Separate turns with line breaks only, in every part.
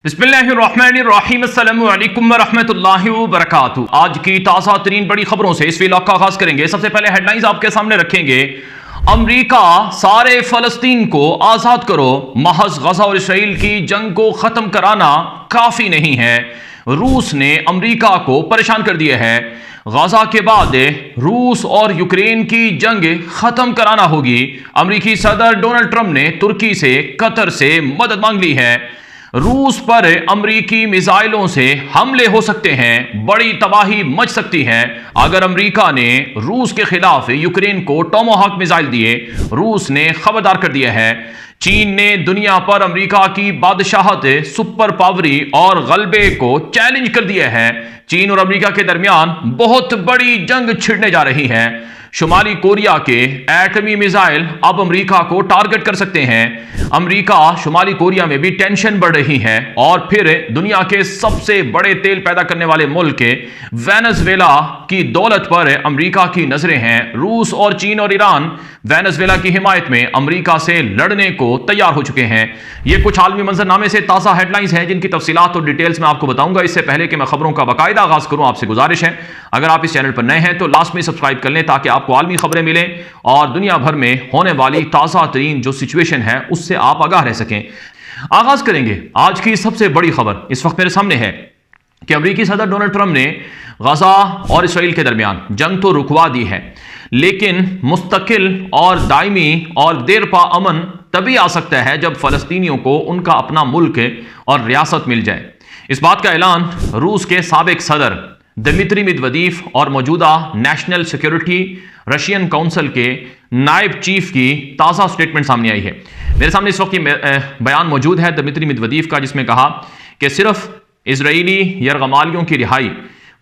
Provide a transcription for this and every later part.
बिस्मिल्लाहिर्रहमानिर्रहीम अस्सलामु अलैकुम वरहमतुल्लाहि वबरकातुहू। आज की ताज़ा तरीन बड़ी खबरों से इस व्लॉग का आगाज करेंगे। सबसे पहले हेडलाइंस आपके सामने रखेंगे। अमरीका सारे फलस्तीन को आजाद करो, महज गजा और इसराइल की जंग को खत्म कराना काफी नहीं है। रूस ने अमरीका को परेशान कर दिया है। गजा के बाद रूस और यूक्रेन की जंग खत्म कराना होगी। अमरीकी सदर डोनाल्ड ट्रंप ने तुर्की से, कतर से मदद मांग ली है। रूस पर अमरीकी मिसाइलों से हमले हो सकते हैं, बड़ी तबाही मच सकती है अगर अमरीका ने रूस के खिलाफ यूक्रेन को टोमाहॉक मिसाइल दिए। रूस ने खबरदार कर दिया है। चीन ने दुनिया पर अमरीका की बादशाहत, सुपर पावरी और गलबे को चैलेंज कर दिया है। चीन और अमरीका के दरमियान बहुत बड़ी जंग छिड़ने जा रही है। शुमाली कोरिया के एटमी मिसाइल अब अमरीका को टारगेट कर सकते हैं। अमरीका शुमाली कोरिया में भी टेंशन बढ़ रही है। और फिर दुनिया के सबसे बड़े तेल पैदा करने वाले मुल्क वेनेजुएला की दौलत पर अमरीका की नजरें हैं। रूस और चीन और ईरान वेनेजुएला की हिमायत में अमरीका से लड़ने को तैयार हो चुके हैं। ये कुछ आलमी मंजरनामे से ताज़ा हेडलाइंस हैं जिनकी तफसीलात और डिटेल्स मैं आपको बताऊंगा। इससे पहले कि मैं खबरों का बाकायदा आगाज करूं, आपसे गुजारिश है अगर आप इस चैनल पर नए हैं तो लास्ट में सब्सक्राइब कर लें ताकि आपको आलमी खबरें मिलें और दुनिया भर में होने वाली ताज़ा तरीन जो सिचुएशन है उससे आप आगाह रह सकें। आगाज करेंगे आज की सबसे बड़ी खबर इस वक्त मेरे सामने है कि अमेरिकी सदर डोनाल्ड ट्रंप ने गजा और इसराइल के दरमियान जंग तो रुकवा दी है, लेकिन मुस्तकिल और दायमी और देरपा अमन तभी आ सकता है जब फलस्तीनियों को उनका अपना मुल्क और रियासत मिल जाए। इस बात का ऐलान रूस के साबिक सदर दिमित्री मेदवेदेव और मौजूदा नेशनल सिक्योरिटी रशियन काउंसिल के नायब चीफ की ताज़ा स्टेटमेंट सामने आई है। मेरे सामने इस वक्त ये बयान मौजूद है दिमित्री मेदवेदेव का, जिसमें कहा कि सिर्फ इजरायली यरगमालियों की रिहाई,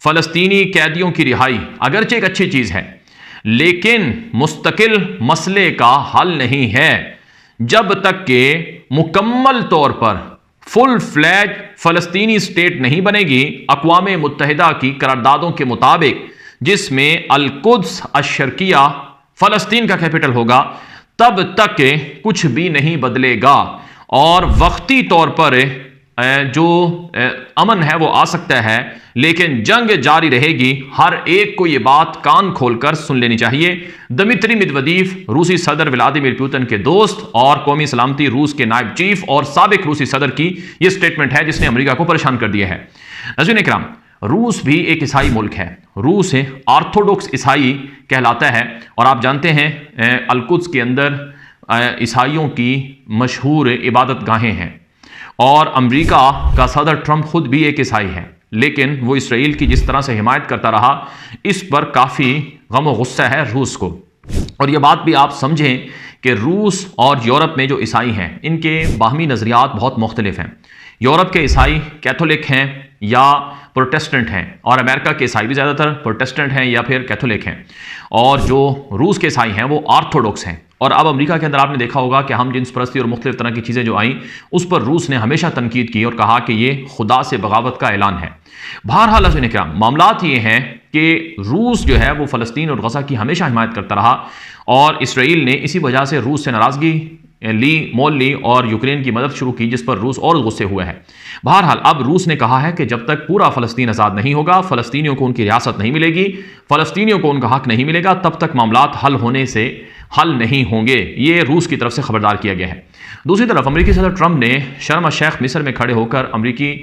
फलस्तीनी कैदियों की रिहाई अगरचे एक अच्छी चीज़ है, लेकिन मुस्तकिल मसले का हल नहीं है जब तक कि मुकम्मल तौर पर फुल फ्लैज फलस्तीनी स्टेट नहीं बनेगी अक़वाम मुत्तहिदा की करारदादों के मुताबिक, जिसमें अल-कुद्स अश-शर्किया फलस्तीन का कैपिटल होगा, तब तक कुछ भी नहीं बदलेगा। और वक्ती तौर पर जो अमन है वो आ सकता है, लेकिन जंग जारी रहेगी। हर एक को ये बात कान खोलकर सुन लेनी चाहिए। दिमित्री मेदवेदेव रूसी सदर व्लादिमीर पुतिन के दोस्त और कौमी सलामती रूस के नायब चीफ और साबिक रूसी सदर की यह स्टेटमेंट है जिसने अमेरिका को परेशान कर दिया है। नाज़रीन इकराम, रूस भी एक ईसाई मुल्क है। रूस ऑर्थोडॉक्स ईसाई कहलाता है और आप जानते हैं अल-कुद्स के अंदर ईसाइयों की मशहूर इबादत गाहें हैं। और अमेरिका का सदर ट्रंप खुद भी एक ईसाई है, लेकिन वो इसराइल की जिस तरह से हिमायत करता रहा, इस पर काफ़ी गम और गुस्सा है रूस को। और ये बात भी आप समझें कि रूस और यूरोप में जो ईसाई हैं इनके बाहमी नज़रियात बहुत मुख्तलिफ हैं। यूरोप के ईसाई कैथोलिक हैं या प्रोटेस्टेंट हैं, और अमेरिका के ईसाई भी ज़्यादातर प्रोटेस्टेंट हैं या फिर कैथोलिक हैं, और जो रूस के ईसाई हैं वो ऑर्थोडॉक्स हैं। और अब अमेरिका के अंदर आपने देखा होगा कि हम जिन्स परस्ती और मुख्तलिफ तरह की चीज़ें जो आई उस पर रूस ने हमेशा तनकीद की और कहा कि ये खुदा से बगावत का ऐलान है। बहरहाल क्या मामलात ये हैं कि रूस जो है वो फ़लस्तीन और गज़ा की हमेशा हिमायत करता रहा, और इसराइल ने इसी वजह से रूस से नाराज़गी मोल ली और यूक्रेन की मदद शुरू की, जिस पर रूस और गुस्से हुए है। बहरहाल अब रूस ने कहा है कि जब तक पूरा फ़लस्तीन आज़ाद नहीं होगा, फ़लस्तीनियों को उनकी रियासत नहीं मिलेगी, फ़लस्तीनियों को उनका हक नहीं मिलेगा, तब तक मामलात हल नहीं होंगे। ये रूस की तरफ से खबरदार किया गया है। दूसरी तरफ अमेरिकी सदर ट्रंप ने शर्म शेख मिस्र में खड़े होकर अमेरिकी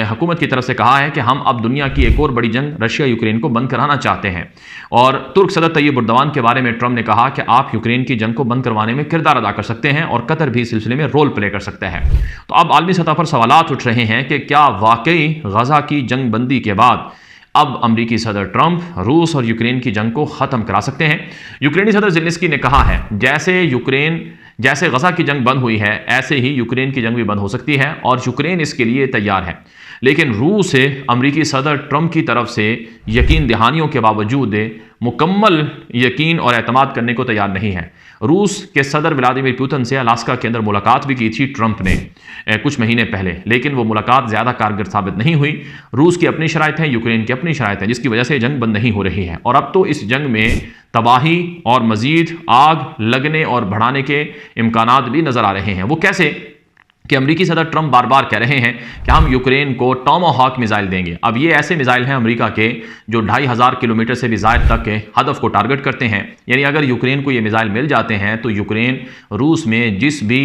हुकूमत की तरफ से कहा है कि हम अब दुनिया की एक और बड़ी जंग रशिया यूक्रेन को बंद कराना चाहते हैं। और तुर्क सदर तैयब एर्दोगान के बारे में ट्रंप ने कहा कि आप यूक्रेन की जंग को बंद करवाने में किरदार अदा कर सकते हैं और कतर भी इस सिलसिले में रोल प्ले कर सकता है। तो अब आलमी सतह पर सवालात उठ रहे हैं कि क्या वाकई गजा की जंग बंदी के बाद अब अमेरिकी सदर ट्रंप रूस और यूक्रेन की जंग को ख़त्म करा सकते हैं। यूक्रेनी सदर ज़ेलेंस्की ने कहा है जैसे गजा की जंग बंद हुई है ऐसे ही यूक्रेन की जंग भी बंद हो सकती है और यूक्रेन इसके लिए तैयार है। लेकिन रूस अमेरिकी सदर ट्रंप की तरफ से यकीन दहानियों के बावजूद मुकम्मल यकीन और एतमाद करने को तैयार नहीं है। रूस के सदर व्लादिमीर पुतिन से अलास्का के अंदर मुलाकात भी की थी ट्रंप ने कुछ महीने पहले, लेकिन वो मुलाकात ज़्यादा कारगर साबित नहीं हुई। रूस की अपनी शराइत हैं, यूक्रेन की अपनी शराइत हैं, जिसकी वजह से जंग बंद नहीं हो रही है। और अब तो इस जंग में तबाही और मज़ीद आग लगने और बढ़ाने के इम्कानात भी नज़र आ रहे हैं। वो कैसे कि अमेरिकी सदर ट्रंप बार बार कह रहे हैं कि हम यूक्रेन को टॉमाहॉक मिसाइल देंगे। अब ये ऐसे मिसाइल हैं अमेरिका के जो 2500 किलोमीटर से भी ज़्यादा तक के हदफ को टारगेट करते हैं। यानी अगर यूक्रेन को ये मिसाइल मिल जाते हैं तो यूक्रेन रूस में जिस भी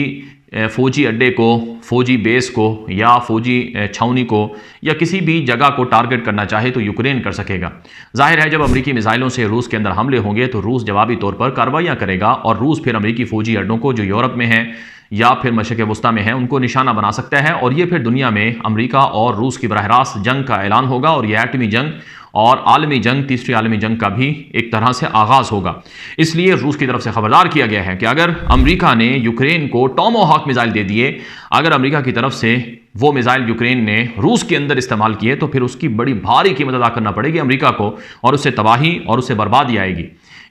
फौजी अड्डे को, फौजी बेस को या फौजी छावनी को या किसी भी जगह को टारगेट करना चाहे तो यूक्रेन कर सकेगा। जाहिर है जब अमेरिकी मिसाइलों से रूस के अंदर हमले होंगे तो रूस जवाबी तौर पर कार्रवाइयाँ करेगा और रूस फिर अमेरिकी फौजी अड्डों को जो यूरोप में हैं या फिर मशरिक़ वस्ता में है उनको निशाना बना सकता है और ये फिर दुनिया में अमेरिका और रूस की बराह रास्त जंग का ऐलान होगा और यह एटमी जंग और आलमी जंग, तीसरी आलमी जंग का भी एक तरह से आगाज होगा। इसलिए रूस की तरफ से खबरदार किया गया है कि अगर अमेरिका ने यूक्रेन को टॉमाहॉक मिसाइल दे दिए, अगर अमेरिका की तरफ से वो मिसाइल यूक्रेन ने रूस के अंदर इस्तेमाल किए तो फिर उसकी बड़ी भारी कीमत अदा करना पड़ेगी अमेरिका को और उससे तबाही और उससे बर्बादी आएगी।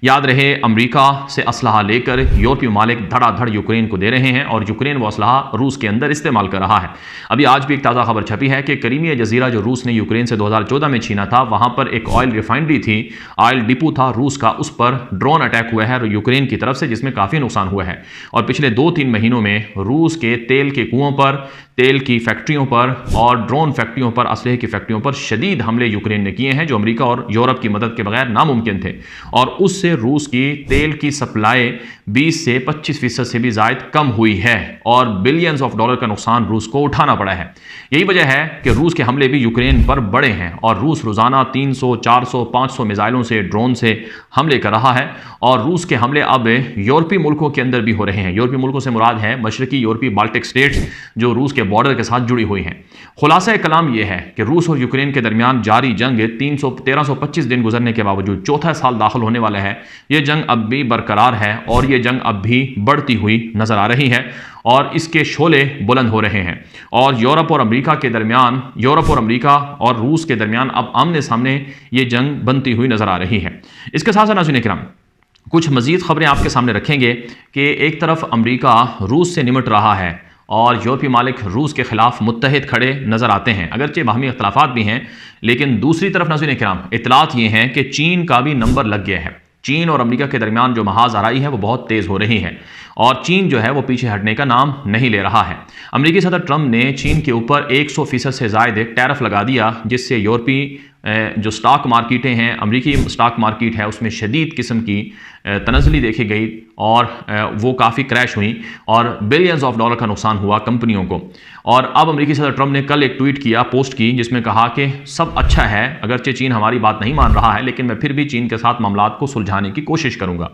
याद रहे अमेरिका से असलहा लेकर यूरोपीय ममालिक धड़ाधड़ यूक्रेन को दे रहे हैं और यूक्रेन वो असलहा रूस के अंदर इस्तेमाल कर रहा है। अभी आज भी एक ताज़ा खबर छपी है कि क्रीमिया जजीरा जो रूस ने यूक्रेन से 2014 में छीना था, वहाँ पर एक ऑयल रिफाइनरी थी, ऑयल डिपो था रूस का, उस पर ड्रोन अटैक हुआ है यूक्रेन की तरफ से जिसमें काफ़ी नुकसान हुआ है। और पिछले 2-3 महीनों में रूस के तेल के कुओं पर, तेल की फैक्ट्रियों पर और ड्रोन फैक्ट्रियों पर, असलहे की फैक्ट्रियों पर शदीद हमले यूक्रेन ने किए हैं जो अमेरिका और यूरोप की मदद के बगैर नामुमकिन थे और उससे रूस की तेल की सप्लाई 20 से 25% से भी ज़्यादा कम हुई है और बिलियंस ऑफ डॉलर का नुकसान रूस को उठाना पड़ा है। यही वजह है कि रूस के हमले भी यूक्रेन पर बड़े हैं और रूस रोज़ाना 300, 400, 500 मिसाइलों से, ड्रोन से हमले कर रहा है और रूस के हमले अब यूरोपीय मुल्कों के अंदर भी हो रहे हैं। यूरोपीय मुल्कों से मुराद है मशरकी यूरोपीय बाल्टिक स्टेट्स जो रूस के बॉर्डर के साथ जुड़ी हुई हैं। खुलासा कलाम यह है कि रूस और यूक्रेन के दरमियान जारी जंग 1325 दिन गुजरने के बावजूद चौथा साल दाखिल होने वाला है। यह जंग अब भी बरकरार है और यह जंग अब भी बढ़ती हुई नजर आ रही है और इसके शोले बुलंद हो रहे हैं और यूरोप और अमेरिका के दरमियान, यूरोप और अमेरिका और रूस के दरमियान अब आमने सामने ये जंग बनती हुई नजर आ रही है। इसके साथ साथ नाज़रीन किराम कुछ मजीद खबरें आपके सामने रखेंगे कि एक तरफ अमेरिका रूस से निमट रहा है और यूरोपीय मालिक रूस के खिलाफ मुत्तहिद खड़े नजर आते हैं, अगरचे बाहमी इख्तलाफात भी हैं, लेकिन दूसरी तरफ नाज़रीन किराम इतलात ये हैं कि चीन का भी नंबर लग गया है। चीन और अमेरिका के दरमियान जो महाज आराई है वो बहुत तेज़ हो रही है और चीन जो है वो पीछे हटने का नाम नहीं ले रहा है। अमेरिकी सदर ट्रंप ने चीन के ऊपर 100% से ज़ायद टैरिफ लगा दिया जिससे यूरोपीय जो स्टॉक मार्केटें हैं, अमेरिकी स्टॉक मार्केट है, उसमें शदीद किस्म की तनज़ली देखी गई और वो काफ़ी क्रैश हुई और बिलियंस ऑफ डॉलर का नुकसान हुआ कंपनियों को। और अब अमेरिकी सदर ट्रंप ने कल एक ट्वीट किया, पोस्ट की, जिसमें कहा कि सब अच्छा है, अगरचे चीन हमारी बात नहीं मान रहा है लेकिन मैं फिर भी चीन के साथ मामलात को सुलझाने की कोशिश करूंगा।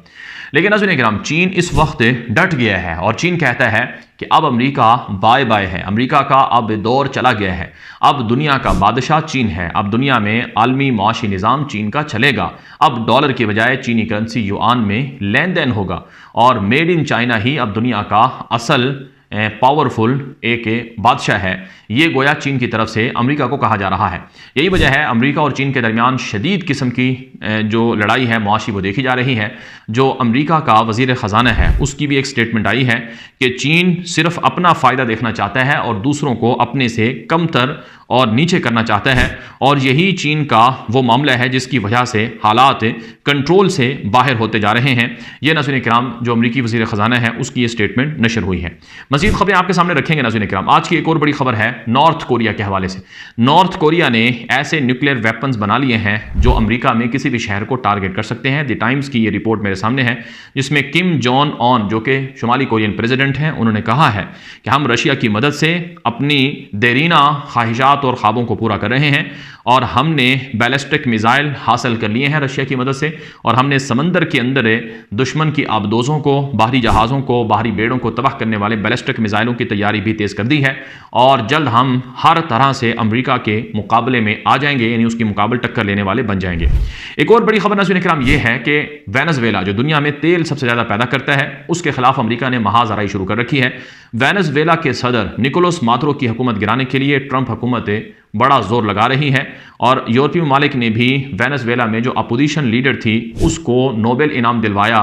लेकिन नाज़रीन किराम चीन इस वक्त डट गया है और चीन कहता है कि अब अमेरिका बाय बाय है, अमेरिका का अब दौर चला गया है, अब दुनिया का बादशाह चीन है, अब दुनिया में आलमी माशी निज़ाम चीन का चलेगा, अब डॉलर के बजाय चीनी करेंसी युआन में लेन देन होगा और मेड इन चाइना ही अब दुनिया का असल पावरफुल एक बादशाह है। ये गोया चीन की तरफ से अमेरिका को कहा जा रहा है। यही वजह है अमेरिका और चीन के दरमियान शदीद किस्म की जो लड़ाई है मुआशी वो देखी जा रही है। जो अमेरिका का वज़ीर ख़जाना है उसकी भी एक स्टेटमेंट आई है कि चीन सिर्फ अपना फ़ायदा देखना चाहता है और दूसरों को अपने से कमतर और नीचे करना चाहता है और यही चीन का वो मामला है जिसकी वजह से हालात कंट्रोल से बाहर होते जा रहे हैं। ये नाज़रीन किराम जो अमेरिकी वज़ीर ख़जाना है उसकी ये स्टेटमेंट नशर हुई है। मज़ीद खबरें आपके सामने रखेंगे नाज़रीन किराम। आज की एक और बड़ी खबर है नॉर्थ कोरिया के हवाले से। नॉर्थ कोरिया ने ऐसे न्यूक्लियर वेपन्स बना लिए हैं जो अमेरिका में किसी भी शहर को टारगेट कर सकते हैं। द टाइम्स की ये रिपोर्ट मेरे सामने है जिसमें किम जोंग उन जो कि शुमाली कोरियन प्रेसिडेंट हैं, उन्होंने कहा है कि हम रशिया की मदद से अपनी देरीना ख्वाहिशात और ख्वाबों को पूरा कर रहे हैं और हमने बैलिस्टिक मिसाइल हासिल कर लिए हैं रशिया की मदद से और हमने समंदर के अंदर दुश्मन की आबदोज़ों को, बाहरी जहाज़ों को, बाहरी बेड़ों को तबाह करने वाले बैलिस्टिक मिसाइलों की तैयारी भी तेज़ कर दी है और जल्द हम हर तरह से अमेरिका के मुकाबले में आ जाएंगे, यानी उसकी मुकाबले टक्कर लेने वाले बन जाएंगे। एक और बड़ी खबर नाज़रीन किराम ये है कि वेनेजुएला जो दुनिया में तेल सबसे ज़्यादा पैदा करता है उसके खिलाफ अमेरिका ने महाज आराई शुरू कर रखी है। वेनेजुएला के सदर निकोलस मादुरो की हुकूमत गिराने के लिए ट्रंप हुकूमत बड़ा जोर लगा रही है और यूरोपीय ममालिक ने भी वेनेजुएला में जो अपोजिशन लीडर थी उसको नोबेल इनाम दिलवाया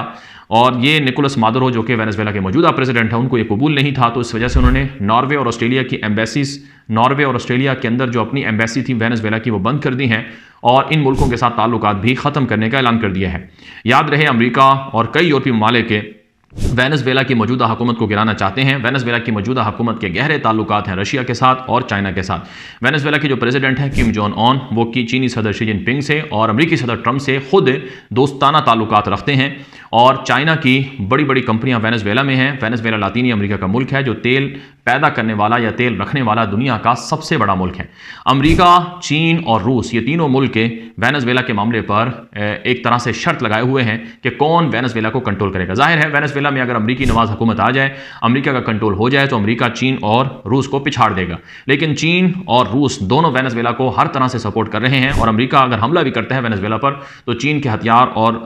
और ये निकोलस मादुरो जो कि वेनेजुएला के मौजूदा प्रेसिडेंट हैं उनको ये कबूल नहीं था, तो इस वजह से उन्होंने नॉर्वे और ऑस्ट्रेलिया की एम्बेसीज, नॉर्वे और ऑस्ट्रेलिया के अंदर जो अपनी एम्बेसी थी वेनेजुएला की वो बंद कर दी हैं और इन मुल्कों के साथ ताल्लुकात भी ख़त्म करने का ऐलान कर दिया है। याद रहे अमेरिका और कई यूरोपीय ममालिक वेनेजुएला की मौजूदा हुकूमत को गिराना चाहते हैं। वेनेजुएला की मौजूदा हुकूमत के गहरे ताल्लुकात हैं रशिया के साथ और चाइना के साथ। वेनेजुएला के जो प्रेसिडेंट हैं किम जोंग उन, वो की चीनी सदर शी जिनपिंग से और अमेरिकी सदर ट्रंप से खुद दोस्ताना ताल्लुकात रखते हैं। और चाइना की बड़ी बड़ी कंपनियां वेनेजुएला में हैं। वेनेजुएला लातीनी अमेरिका का मुल्क है जो तेल पैदा करने वाला या तेल रखने वाला दुनिया का सबसे बड़ा मुल्क है। अमेरिका, चीन और रूस, ये तीनों मुल्क वेनेजुएला के मामले पर एक तरह से शर्त लगाए हुए हैं कि कौन वेनेजुएला को कंट्रोल करेगा। जाहिर है वेनेजुएला में अगर अमेरिकी नवाज हुकूमत आ जाए, अमेरिका का कंट्रोल हो जाए, तो अमेरिका चीन और रूस को पिछाड़ देगा। लेकिन चीन और रूस दोनों वेनेजुएला को हर तरह से सपोर्ट कर रहे हैं और अमेरिका अगर हमला भी करता है वेनेजुएला पर तो चीन के हथियार और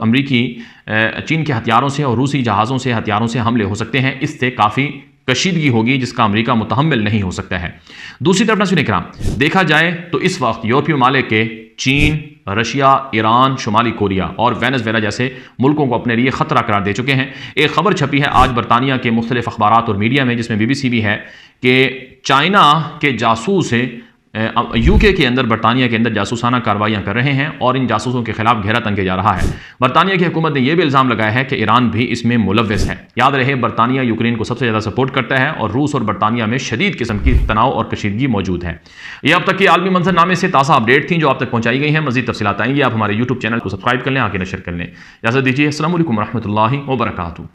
चीन के हथियारों से और रूसी जहाज़ों से हथियारों से हमले हो सकते हैं। इससे काफ़ी कशीदगी होगी जिसका अमेरिका मुतहम्मिल नहीं हो सकता है। दूसरी तरफ नाज़रीन इकराम, देखा जाए तो इस वक्त यूरोपीय ममालिक के चीन, रशिया, ईरान, शुमाली कोरिया और वेनेजुएला जैसे मुल्कों को अपने लिए खतरा करार दे चुके हैं। एक खबर छपी है आज बरतानिया के मुख्तलिफ अखबारात और मीडिया में, जिसमें BBC भी है कि चाइना के जासूस यूके के अंदर, बरतानिया के अंदर जासूसाना कार्रवाइयां कर रहे हैं और इन जासूसों के खिलाफ घेरा तंगे जा रहा है। बरतानिया की हुकूमत ने यह भी इल्ज़ाम लगाया है कि ईरान भी इसमें मुलव्वस है। याद रहे बरतानिया यूक्रेन को सबसे ज़्यादा सपोर्ट करता है और रूस और बरतानिया में शदीद किस्म की तनाव और कशीदगी मौजूद है। ये अब तक की आलमी मंजरनामे से ताज़ा अपडेट थी जो आप तक पहुंचाई गई हैं। मज़ीद तफसीलात आएंगी, आप हमारे यूट्यूब चैनल को सब्सक्राइब कर लें, आगे नशर कर लें। इजाज़त दीजिए। अस्सलाम वालेकुम रहमतुल्लाहि व बरकातुहू।